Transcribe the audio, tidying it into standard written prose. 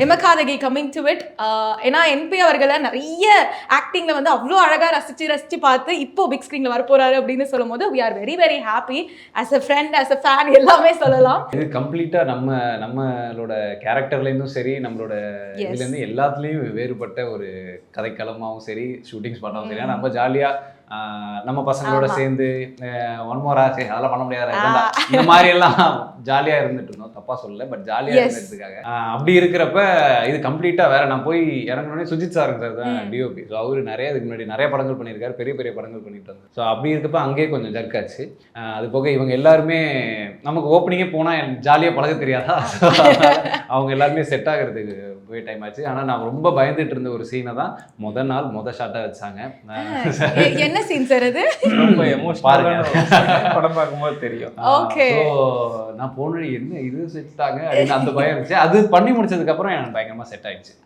Yamakaathaghi coming to it. ஏன்னா NP அவர்களை நிறைய ஆக்டிங்ல வந்து அவ்வளோ அழகாக ரசிச்சு பார்த்து இப்போ பிக் ஸ்க்ரீன்ல வர போறாரு அப்படின்னு சொல்லும் போது we are very very happy. As a friend, as a fan எல்லாமே சொல்லலாம். இது கம்ப்ளீட்டா நம்மளோட கேரக்டர்லேருந்தும் சரி, நம்மளோட இதுலேருந்து எல்லாத்துலேயும் வேறுபட்ட ஒரு கதைக்களமாகவும் சரி, ஷூட்டிங்ஸ் பண்ணாலும் சரி, நம்ம ஜாலியா நம்ம பசங்களோட சேர்ந்து ஒன் மோர் ஆசை அதெல்லாம் பண்ண முடியாது இந்த மாதிரி எல்லாம் ஜாலியா இருந்துட்டு இருந்தோம். தப்பா சொல்லல, பட் ஜாலியா இருந்ததுக்காக அப்படி இருக்கிறப்ப இது கம்ப்ளீட்டா வேற. நான் போய் இறங்கினோடனே சுஜித் சாருங்க சார் தான் டிஓபி. ஸோ அவரு இதுக்கு முன்னாடி நிறைய படங்கள் பண்ணியிருக்காரு, பெரிய பெரிய படங்கள் பண்ணிட்டு இருந்தார். ஸோ அப்படி இருக்கப்ப அங்கேயே கொஞ்சம் ஜர்க்காச்சு. அது போக இவங்க எல்லாருமே நமக்கு ஓப்பனிங்கே போனால் ஜாலியாக பழக தெரியாதா, அவங்க எல்லாருமே செட் ஆகிறதுக்கு போய் டைம் ஆச்சு. ஆனால் நான் ரொம்ப பயந்துட்டு இருந்த ஒரு சீனை தான் முத ஷாட்டாக வச்சாங்க. என்ன சீன் சார் அது? ரொம்ப எமோஷனல் படம் பார்க்கும்போது தெரியும். ஓகே. நான் போன என்ன இது செட்டாங்க அப்படின்னு அந்த பயம் இருந்துச்சு. அது பண்ணி முடிச்சதுக்கு அப்புறம் எனக்கு பயங்கரமா செட் ஆயிடுச்சு.